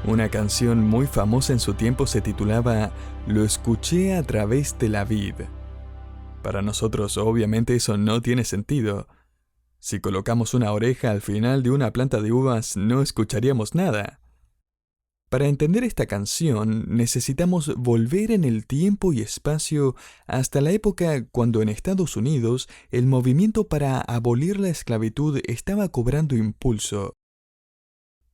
Una canción muy famosa en su tiempo se titulaba Lo escuché a través de la vid. Para nosotros, obviamente, eso no tiene sentido. Si colocamos una oreja al final de una planta de uvas, no escucharíamos nada. Para entender esta canción, necesitamos volver en el tiempo y espacio hasta la época cuando en Estados Unidos el movimiento para abolir la esclavitud estaba cobrando impulso.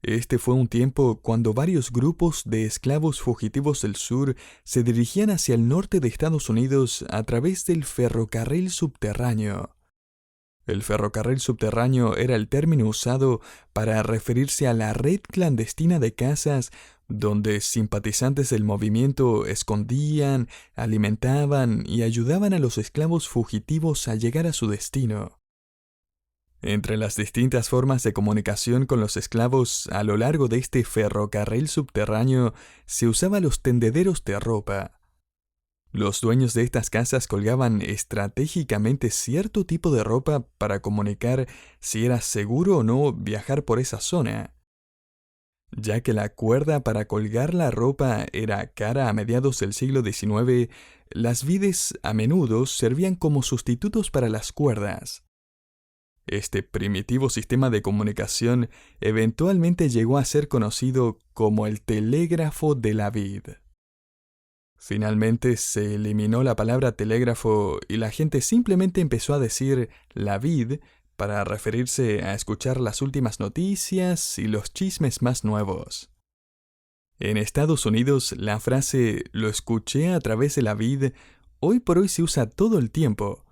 Este fue un tiempo cuando varios grupos de esclavos fugitivos del sur se dirigían hacia el norte de Estados Unidos a través del ferrocarril subterráneo. El ferrocarril subterráneo era el término usado para referirse a la red clandestina de casas donde simpatizantes del movimiento escondían, alimentaban y ayudaban a los esclavos fugitivos a llegar a su destino. Entre las distintas formas de comunicación con los esclavos a lo largo de este ferrocarril subterráneo se usaban los tendederos de ropa. Los dueños de estas casas colgaban estratégicamente cierto tipo de ropa para comunicar si era seguro o no viajar por esa zona. Ya que la cuerda para colgar la ropa era cara a mediados del siglo XIX, las vides a menudo servían como sustitutos para las cuerdas. Este primitivo sistema de comunicación eventualmente llegó a ser conocido como el telégrafo de la vid. Finalmente se eliminó la palabra telégrafo y la gente simplemente empezó a decir la vid para referirse a escuchar las últimas noticias y los chismes más nuevos. En Estados Unidos, la frase "lo escuché a través de la vid" hoy por hoy se usa todo el tiempo,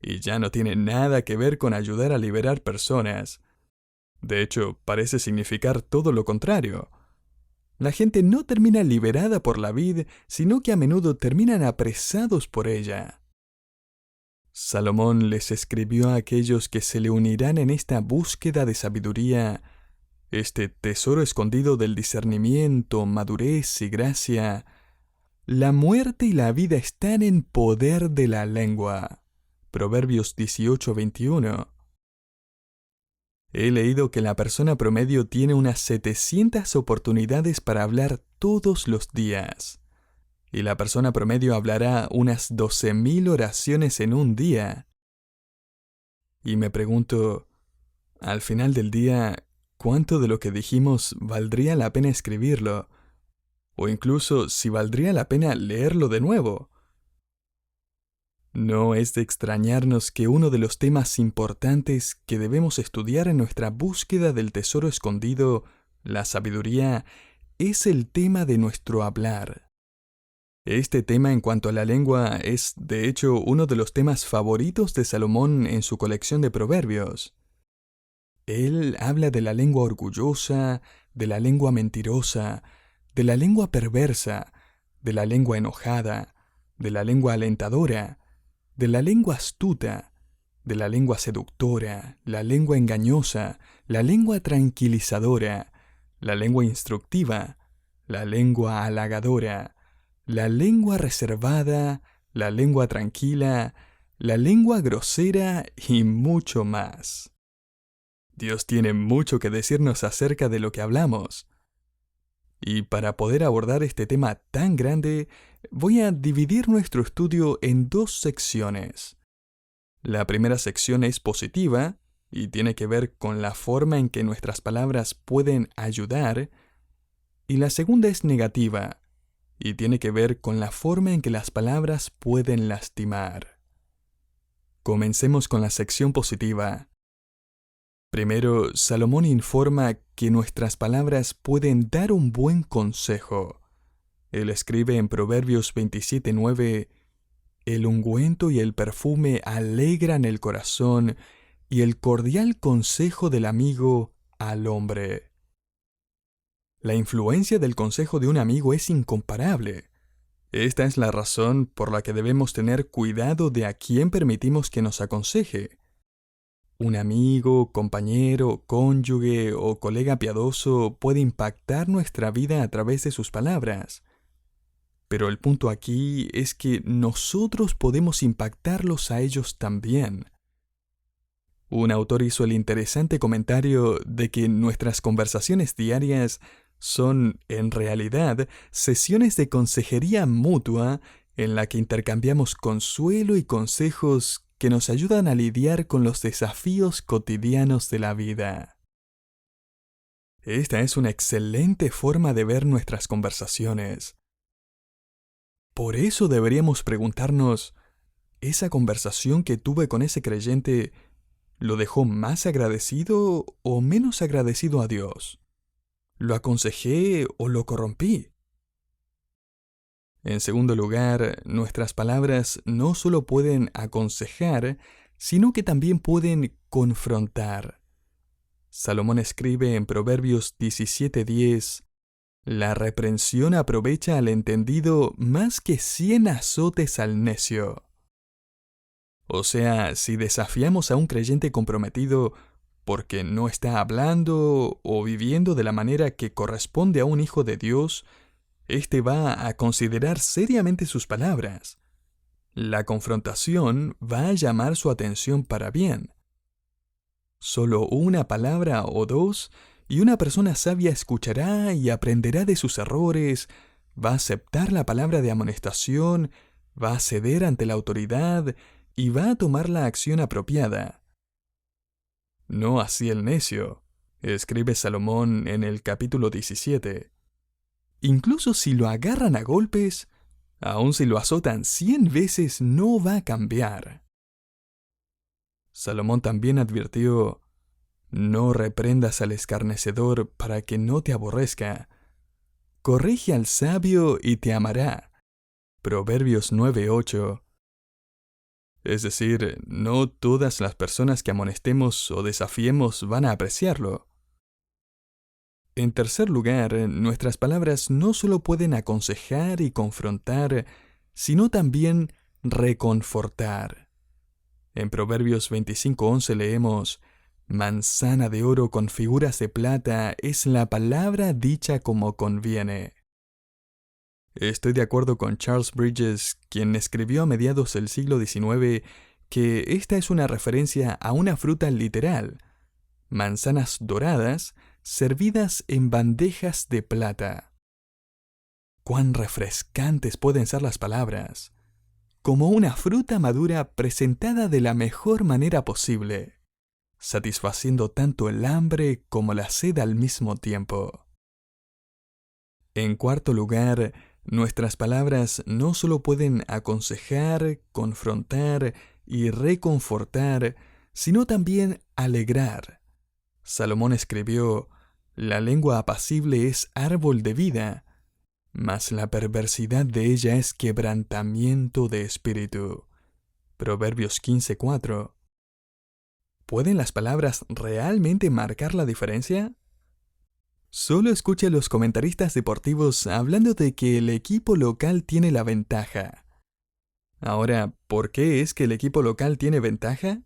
y ya no tiene nada que ver con ayudar a liberar personas. De hecho, parece significar todo lo contrario. La gente no termina liberada por la vid, sino que a menudo terminan apresados por ella. Salomón les escribió a aquellos que se le unirán en esta búsqueda de sabiduría, este tesoro escondido del discernimiento, madurez y gracia. La muerte y la vida están en poder de la lengua. Proverbios 18:21. He leído que la persona promedio tiene unas 700 oportunidades para hablar todos los días. Y la persona promedio hablará unas 12.000 oraciones en un día. Y me pregunto, al final del día, ¿cuánto de lo que dijimos valdría la pena escribirlo? O incluso si valdría la pena leerlo de nuevo. No es de extrañarnos que uno de los temas importantes que debemos estudiar en nuestra búsqueda del tesoro escondido, la sabiduría, es el tema de nuestro hablar. Este tema en cuanto a la lengua es, de hecho, uno de los temas favoritos de Salomón en su colección de proverbios. Él habla de la lengua orgullosa, de la lengua mentirosa, de la lengua perversa, de la lengua enojada, de la lengua alentadora, de la lengua astuta, de la lengua seductora, la lengua engañosa, la lengua tranquilizadora, la lengua instructiva, la lengua halagadora, la lengua reservada, la lengua tranquila, la lengua grosera y mucho más. Dios tiene mucho que decirnos acerca de lo que hablamos. Y para poder abordar este tema tan grande, voy a dividir nuestro estudio en dos secciones. La primera sección es positiva y tiene que ver con la forma en que nuestras palabras pueden ayudar, y la segunda es negativa y tiene que ver con la forma en que las palabras pueden lastimar. Comencemos con la sección positiva. Primero, Salomón informa que nuestras palabras pueden dar un buen consejo. Él escribe en Proverbios 27:9, «El ungüento y el perfume alegran el corazón, y el cordial consejo del amigo al hombre». La influencia del consejo de un amigo es incomparable. Esta es la razón por la que debemos tener cuidado de a quién permitimos que nos aconseje. Un amigo, compañero, cónyuge o colega piadoso puede impactar nuestra vida a través de sus palabras. Pero el punto aquí es que nosotros podemos impactarlos a ellos también. Un autor hizo el interesante comentario de que nuestras conversaciones diarias Son, en realidad, sesiones de consejería mutua en la que intercambiamos consuelo y consejos que nos ayudan a lidiar con los desafíos cotidianos de la vida. Esta es una excelente forma de ver nuestras conversaciones. Por eso deberíamos preguntarnos, ¿esa conversación que tuve con ese creyente lo dejó más agradecido o menos agradecido a Dios? ¿Lo aconsejé o lo corrompí? En segundo lugar, nuestras palabras no solo pueden aconsejar, sino que también pueden confrontar. Salomón escribe en Proverbios 17:10, la reprensión aprovecha al entendido más que 100 azotes al necio. O sea, si desafiamos a un creyente comprometido porque no está hablando o viviendo de la manera que corresponde a un hijo de Dios, éste va a considerar seriamente sus palabras. La confrontación va a llamar su atención para bien. Solo una palabra o dos, y una persona sabia escuchará y aprenderá de sus errores, va a aceptar la palabra de amonestación, va a ceder ante la autoridad y va a tomar la acción apropiada. No así el necio, escribe Salomón en el capítulo 17. Incluso si lo agarran a golpes, aun si lo azotan 100 veces, no va a cambiar. Salomón también advirtió, no reprendas al escarnecedor para que no te aborrezca. Corrige al sabio y te amará. Proverbios 9:8. Es decir, no todas las personas que amonestemos o desafiemos van a apreciarlo. En tercer lugar, nuestras palabras no solo pueden aconsejar y confrontar, sino también reconfortar. En Proverbios 25:11 leemos, manzana de oro con figuras de plata es la palabra dicha como conviene. Estoy de acuerdo con Charles Bridges, quien escribió a mediados del siglo XIX que esta es una referencia a una fruta literal, manzanas doradas servidas en bandejas de plata. Cuán refrescantes pueden ser las palabras, como una fruta madura presentada de la mejor manera posible, satisfaciendo tanto el hambre como la sed al mismo tiempo. En cuarto lugar, nuestras palabras no solo pueden aconsejar, confrontar y reconfortar, sino también alegrar. Salomón escribió, la lengua apacible es árbol de vida, mas la perversidad de ella es quebrantamiento de espíritu. Proverbios 15:4. ¿Pueden las palabras realmente marcar la diferencia? Solo escucha a los comentaristas deportivos hablando de que el equipo local tiene la ventaja. Ahora, ¿por qué es que el equipo local tiene ventaja?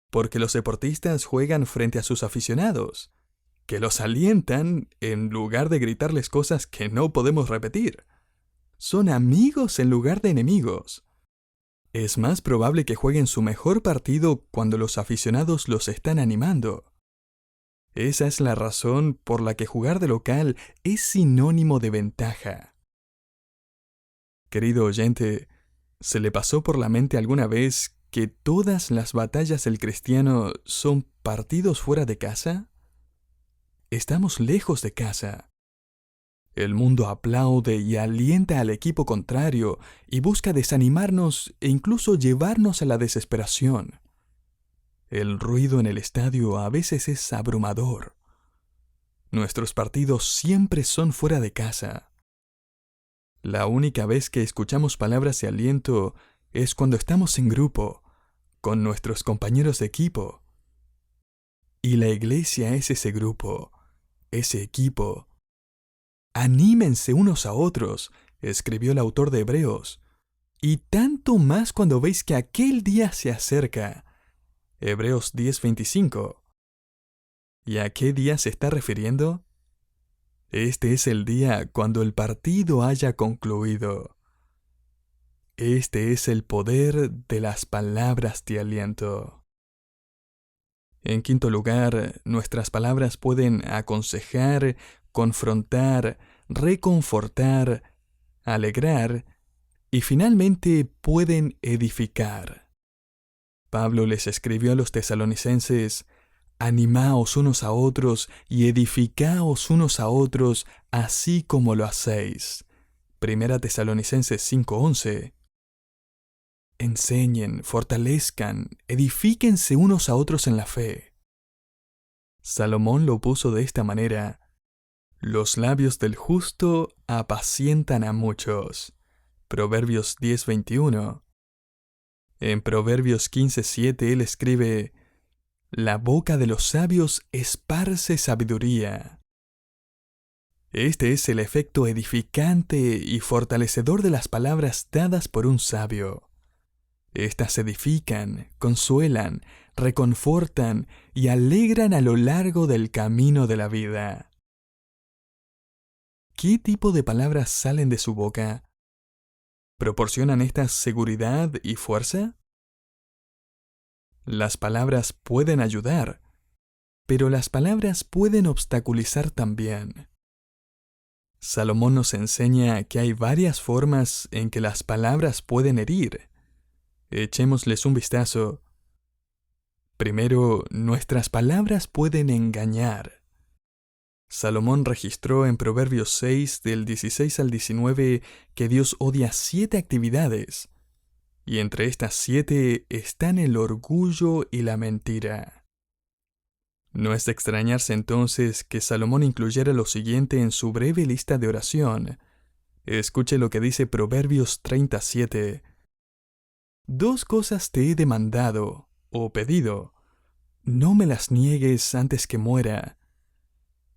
Porque los deportistas juegan frente a sus aficionados, que los alientan en lugar de gritarles cosas que no podemos repetir. Son amigos en lugar de enemigos. Es más probable que jueguen su mejor partido cuando los aficionados los están animando. Esa es la razón por la que jugar de local es sinónimo de ventaja. Querido oyente, ¿se le pasó por la mente alguna vez que todas las batallas del cristiano son partidos fuera de casa? Estamos lejos de casa. El mundo aplaude y alienta al equipo contrario y busca desanimarnos e incluso llevarnos a la desesperación. El ruido en el estadio a veces es abrumador. Nuestros partidos siempre son fuera de casa. La única vez que escuchamos palabras de aliento es cuando estamos en grupo, con nuestros compañeros de equipo. Y la iglesia es ese grupo, ese equipo. Anímense unos a otros, escribió el autor de Hebreos, y tanto más cuando veis que aquel día se acerca. Hebreos 10:25. ¿Y a qué día se está refiriendo? Este es el día cuando el partido haya concluido. Este es el poder de las palabras de aliento. En quinto lugar, nuestras palabras pueden aconsejar, confrontar, reconfortar, alegrar y finalmente pueden edificar. Pablo les escribió a los tesalonicenses: animaos unos a otros y edificaos unos a otros, así como lo hacéis. Primera Tesalonicenses 5:11. Enseñen, fortalezcan, edifíquense unos a otros en la fe. Salomón lo puso de esta manera: los labios del justo apacientan a muchos. Proverbios 10:21. En Proverbios 15:7 él escribe: la boca de los sabios esparce sabiduría. Este es el efecto edificante y fortalecedor de las palabras dadas por un sabio. Estas edifican, consuelan, reconfortan y alegran a lo largo del camino de la vida. ¿Qué tipo de palabras salen de su boca? ¿Proporcionan estas seguridad y fuerza? Las palabras pueden ayudar, pero las palabras pueden obstaculizar también. Salomón nos enseña que hay varias formas en que las palabras pueden herir. Echémosles un vistazo. Primero, nuestras palabras pueden engañar. Salomón registró en Proverbios 6, del 16 al 19, que Dios odia 7 actividades, y entre estas 7 están el orgullo y la mentira. No es de extrañarse entonces que Salomón incluyera lo siguiente en su breve lista de oración. Escuche lo que dice Proverbios 37. 2 cosas te he demandado, o pedido, no me las niegues antes que muera.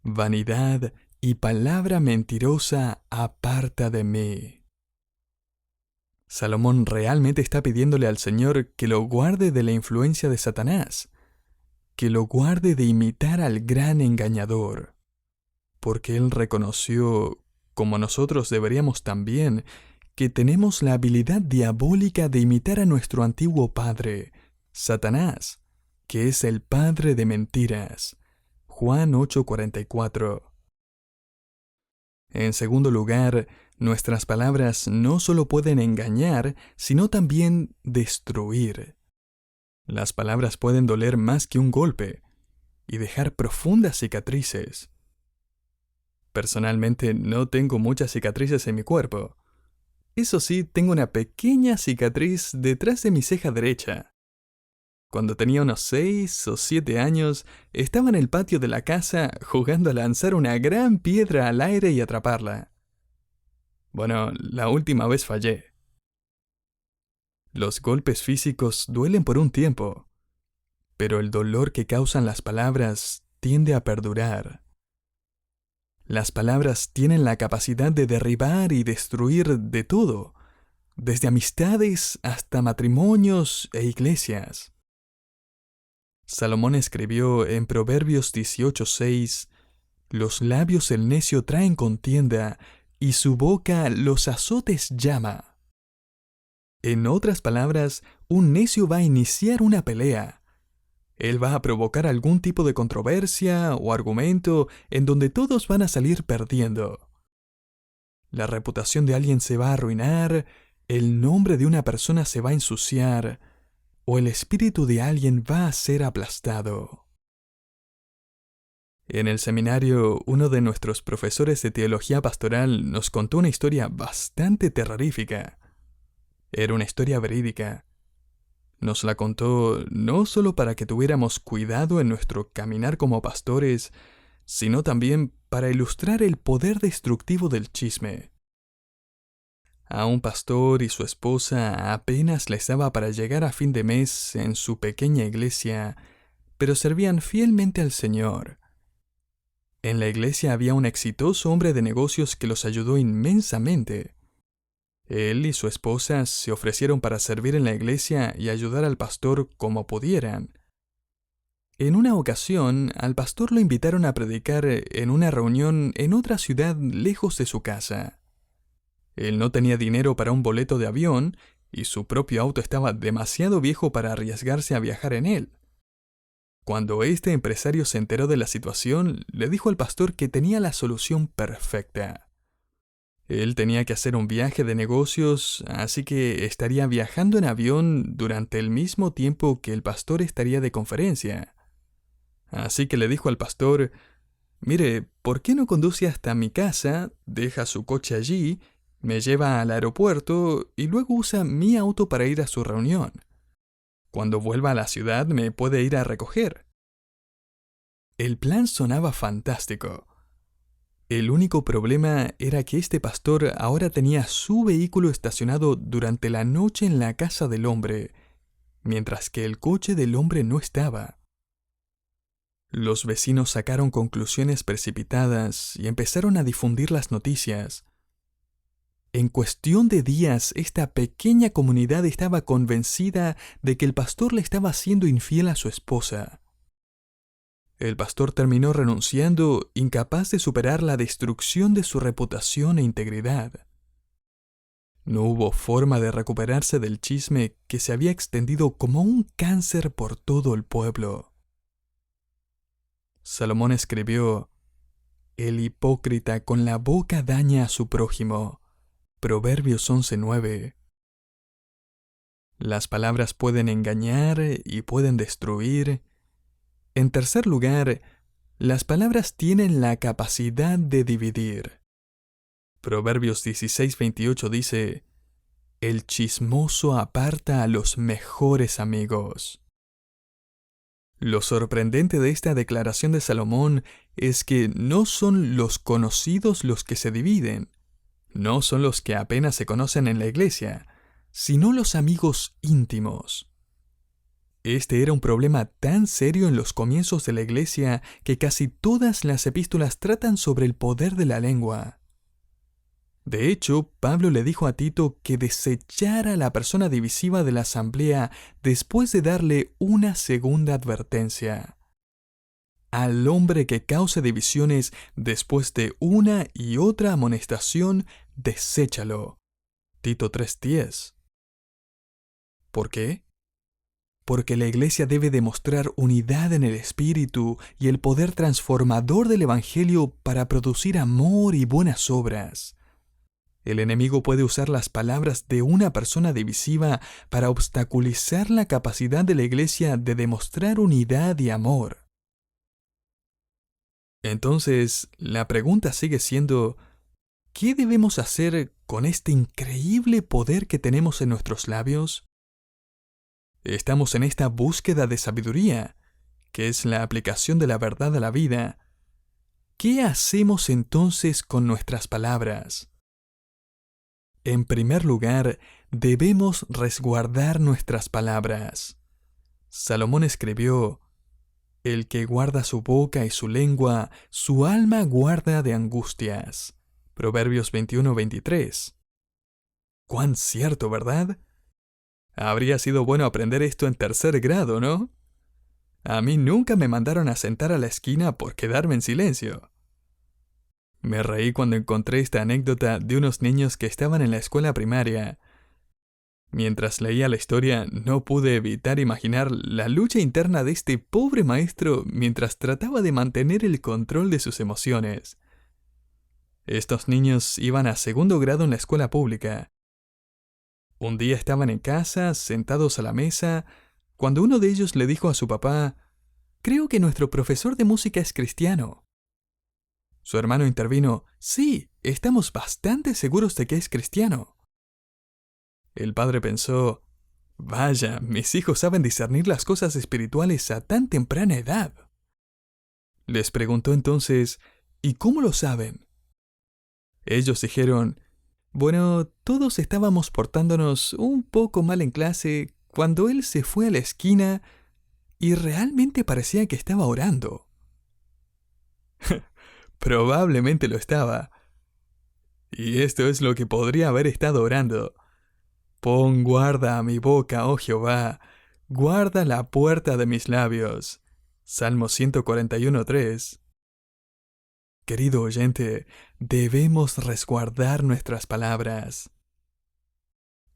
Vanidad y palabra mentirosa aparta de mí. Salomón realmente está pidiéndole al Señor que lo guarde de la influencia de Satanás, que lo guarde de imitar al gran engañador, porque él reconoció, como nosotros deberíamos también, que tenemos la habilidad diabólica de imitar a nuestro antiguo padre, Satanás, que es el padre de mentiras. Juan 8:44. En segundo lugar, nuestras palabras no solo pueden engañar, sino también destruir. Las palabras pueden doler más que un golpe y dejar profundas cicatrices. Personalmente no tengo muchas cicatrices en mi cuerpo. Eso sí, tengo una pequeña cicatriz detrás de mi ceja derecha. Cuando tenía unos 6 o 7 años, estaba en el patio de la casa jugando a lanzar una gran piedra al aire y atraparla. Bueno, la última vez fallé. Los golpes físicos duelen por un tiempo, pero el dolor que causan las palabras tiende a perdurar. Las palabras tienen la capacidad de derribar y destruir de todo, desde amistades hasta matrimonios e iglesias. Salomón escribió en Proverbios 18:6: los labios del necio traen contienda, y su boca los azotes llama. En otras palabras, un necio va a iniciar una pelea. Él va a provocar algún tipo de controversia o argumento en donde todos van a salir perdiendo. La reputación de alguien se va a arruinar, el nombre de una persona se va a ensuciar, o el espíritu de alguien va a ser aplastado. En el seminario, uno de nuestros profesores de teología pastoral nos contó una historia bastante terrorífica. Era una historia verídica. Nos la contó no solo para que tuviéramos cuidado en nuestro caminar como pastores, sino también para ilustrar el poder destructivo del chisme. A un pastor y su esposa apenas les daba para llegar a fin de mes en su pequeña iglesia, pero servían fielmente al Señor. En la iglesia había un exitoso hombre de negocios que los ayudó inmensamente. Él y su esposa se ofrecieron para servir en la iglesia y ayudar al pastor como pudieran. En una ocasión, al pastor lo invitaron a predicar en una reunión en otra ciudad lejos de su casa. Él no tenía dinero para un boleto de avión y su propio auto estaba demasiado viejo para arriesgarse a viajar en él. Cuando este empresario se enteró de la situación, le dijo al pastor que tenía la solución perfecta. Él tenía que hacer un viaje de negocios, así que estaría viajando en avión durante el mismo tiempo que el pastor estaría de conferencia. Así que le dijo al pastor: «Mire, ¿por qué no conduce hasta mi casa, deja su coche allí, me lleva al aeropuerto y luego usa mi auto para ir a su reunión? Cuando vuelva a la ciudad me puede ir a recoger». El plan sonaba fantástico. El único problema era que este pastor ahora tenía su vehículo estacionado durante la noche en la casa del hombre, mientras que el coche del hombre no estaba. Los vecinos sacaron conclusiones precipitadas y empezaron a difundir las noticias. En cuestión de días, esta pequeña comunidad estaba convencida de que el pastor le estaba siendo infiel a su esposa. El pastor terminó renunciando, incapaz de superar la destrucción de su reputación e integridad. No hubo forma de recuperarse del chisme que se había extendido como un cáncer por todo el pueblo. Salomón escribió: «El hipócrita con la boca daña a su prójimo». Proverbios 11:9. Las palabras pueden engañar y pueden destruir. En tercer lugar, las palabras tienen la capacidad de dividir. Proverbios 16:28 dice: «El chismoso aparta a los mejores amigos». Lo sorprendente de esta declaración de Salomón es que no son los conocidos los que se dividen, no son los que apenas se conocen en la iglesia, sino los amigos íntimos. Este era un problema tan serio en los comienzos de la iglesia que casi todas las epístolas tratan sobre el poder de la lengua. De hecho, Pablo le dijo a Tito que desechara a la persona divisiva de la asamblea después de darle una segunda advertencia. Al hombre que cause divisiones después de una y otra amonestación, deséchalo. Tito 3:10. ¿Por qué? Porque la iglesia debe demostrar unidad en el espíritu y el poder transformador del evangelio para producir amor y buenas obras. El enemigo puede usar las palabras de una persona divisiva para obstaculizar la capacidad de la iglesia de demostrar unidad y amor. Entonces, la pregunta sigue siendo: ¿qué debemos hacer con este increíble poder que tenemos en nuestros labios? Estamos en esta búsqueda de sabiduría, que es la aplicación de la verdad a la vida. ¿Qué hacemos entonces con nuestras palabras? En primer lugar, debemos resguardar nuestras palabras. Salomón escribió: «El que guarda su boca y su lengua, su alma guarda de angustias». Proverbios 21:23. ¡Cuán cierto!, ¿verdad? Habría sido bueno aprender esto en tercer grado, ¿no? A mí nunca me mandaron a sentar a la esquina por quedarme en silencio. Me reí cuando encontré esta anécdota de unos niños que estaban en la escuela primaria. Mientras leía la historia, no pude evitar imaginar la lucha interna de este pobre maestro mientras trataba de mantener el control de sus emociones. Estos niños iban a segundo grado en la escuela pública. Un día estaban en casa, sentados a la mesa, cuando uno de ellos le dijo a su papá: «Creo que nuestro profesor de música es cristiano». Su hermano intervino: «Sí, estamos bastante seguros de que es cristiano». El padre pensó: «Vaya, mis hijos saben discernir las cosas espirituales a tan temprana edad». Les preguntó entonces: «¿Y cómo lo saben?». Ellos dijeron: «Bueno, todos estábamos portándonos un poco mal en clase cuando él se fue a la esquina y realmente parecía que estaba orando». Probablemente lo estaba. Y esto es lo que podría haber estado orando: «Pon guarda a mi boca, oh Jehová, guarda la puerta de mis labios». Salmo 141:3. Querido oyente, debemos resguardar nuestras palabras.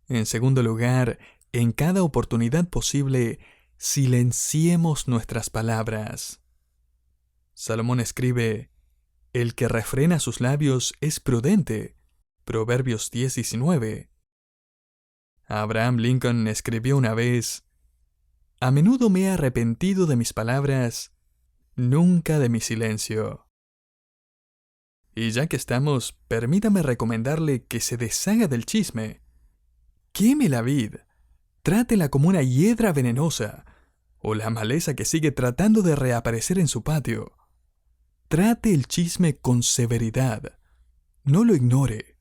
En segundo lugar, en cada oportunidad posible, silenciemos nuestras palabras. Salomón escribe: el que refrena sus labios es prudente. Proverbios 10:19. Abraham Lincoln escribió una vez: a menudo me he arrepentido de mis palabras, nunca de mi silencio. Y ya que estamos, permítame recomendarle que se deshaga del chisme. Queme la vid, trátela como una hiedra venenosa, o la maleza que sigue tratando de reaparecer en su patio. Trate el chisme con severidad, no lo ignore.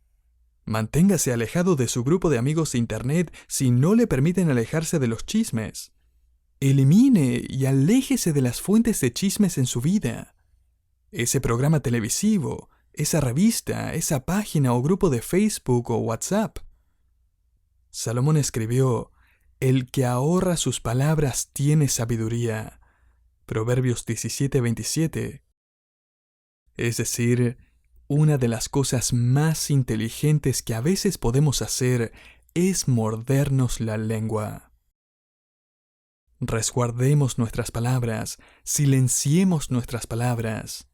Manténgase alejado de su grupo de amigos de internet si no le permiten alejarse de los chismes. Elimine y aléjese de las fuentes de chismes en su vida. Ese programa televisivo, esa revista, esa página o grupo de Facebook o WhatsApp. Salomón escribió: el que ahorra sus palabras tiene sabiduría. Proverbios 17:27. Es decir, una de las cosas más inteligentes que a veces podemos hacer es mordernos la lengua. Resguardemos nuestras palabras, silenciemos nuestras palabras.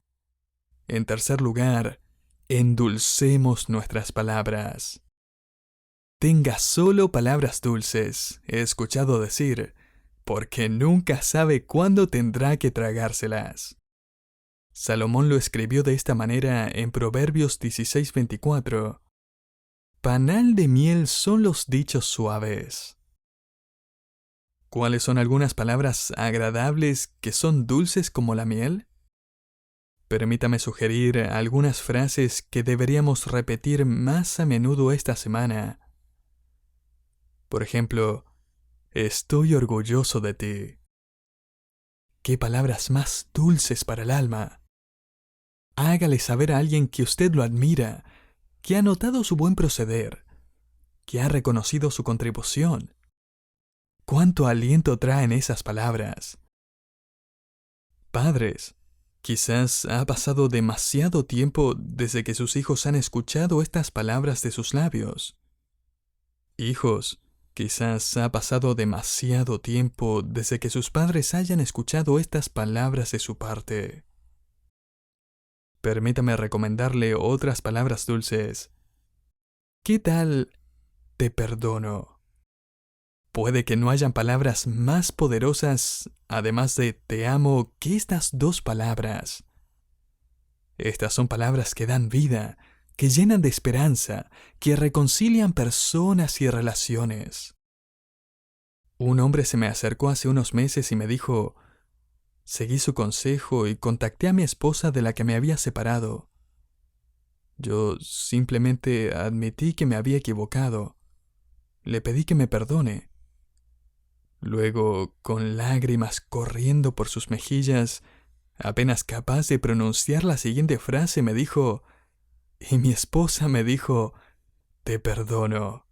En tercer lugar, endulcemos nuestras palabras. Tenga solo palabras dulces, he escuchado decir, porque nunca sabe cuándo tendrá que tragárselas. Salomón lo escribió de esta manera en Proverbios 16:24. Panal de miel son los dichos suaves. ¿Cuáles son algunas palabras agradables que son dulces como la miel? Permítame sugerir algunas frases que deberíamos repetir más a menudo esta semana. Por ejemplo, estoy orgulloso de ti. ¡Qué palabras más dulces para el alma! Hágale saber a alguien que usted lo admira, que ha notado su buen proceder, que ha reconocido su contribución. ¡Cuánto aliento traen esas palabras! Padres, quizás ha pasado demasiado tiempo desde que sus hijos han escuchado estas palabras de sus labios. Hijos, quizás ha pasado demasiado tiempo desde que sus padres hayan escuchado estas palabras de su parte. Permítame recomendarle otras palabras dulces. ¿Qué tal te perdono? Puede que no hayan palabras más poderosas, además de te amo, que estas dos palabras. Estas son palabras que dan vida, que llenan de esperanza, que reconcilian personas y relaciones. Un hombre se me acercó hace unos meses y me dijo: seguí su consejo y contacté a mi esposa de la que me había separado. Yo simplemente admití que me había equivocado. Le pedí que me perdone. Luego, con lágrimas corriendo por sus mejillas, apenas capaz de pronunciar la siguiente frase, me dijo: y mi esposa me dijo, te perdono.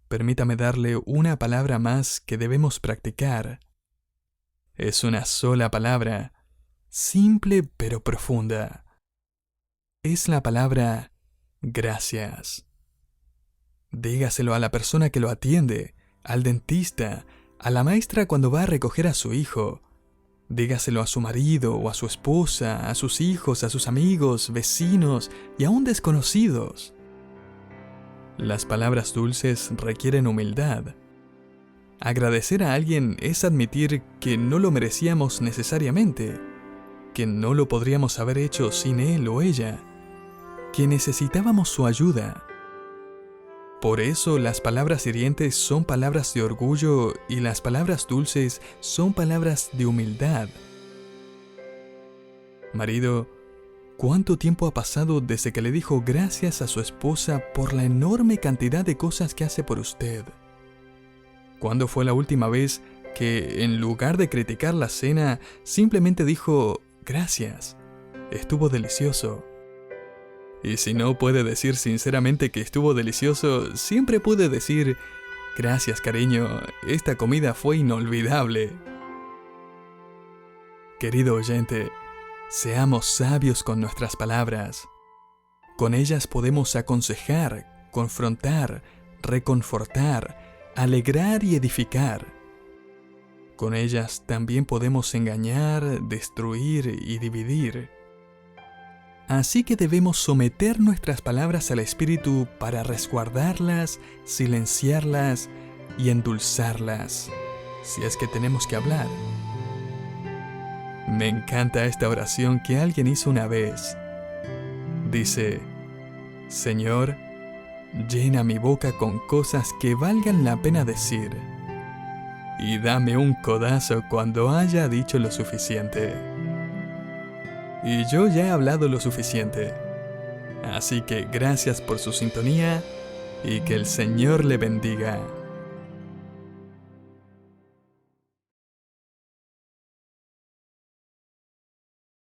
Permítame darle una palabra más que debemos practicar. Es una sola palabra, simple pero profunda. Es la palabra gracias. Dígaselo a la persona que lo atiende, al dentista, a la maestra cuando va a recoger a su hijo. Dígaselo a su marido o a su esposa, a sus hijos, a sus amigos, vecinos y aún desconocidos. Las palabras dulces requieren humildad. Agradecer a alguien es admitir que no lo merecíamos necesariamente, que no lo podríamos haber hecho sin él o ella, que necesitábamos su ayuda. Por eso las palabras hirientes son palabras de orgullo y las palabras dulces son palabras de humildad. Marido, ¿cuánto tiempo ha pasado desde que le dijo gracias a su esposa por la enorme cantidad de cosas que hace por usted? ¿Cuándo fue la última vez que, en lugar de criticar la cena, simplemente dijo gracias? Estuvo delicioso. Y si no puede decir sinceramente que estuvo delicioso, siempre puede decir gracias, cariño, esta comida fue inolvidable. Querido oyente, seamos sabios con nuestras palabras. Con ellas podemos aconsejar, confrontar, reconfortar, alegrar y edificar. Con ellas también podemos engañar, destruir y dividir. Así que debemos someter nuestras palabras al Espíritu para resguardarlas, silenciarlas y endulzarlas, si es que tenemos que hablar. Me encanta esta oración que alguien hizo una vez. Dice: Señor, llena mi boca con cosas que valgan la pena decir, y dame un codazo cuando haya dicho lo suficiente. Y yo ya he hablado lo suficiente. Así que gracias por su sintonía y que el Señor le bendiga.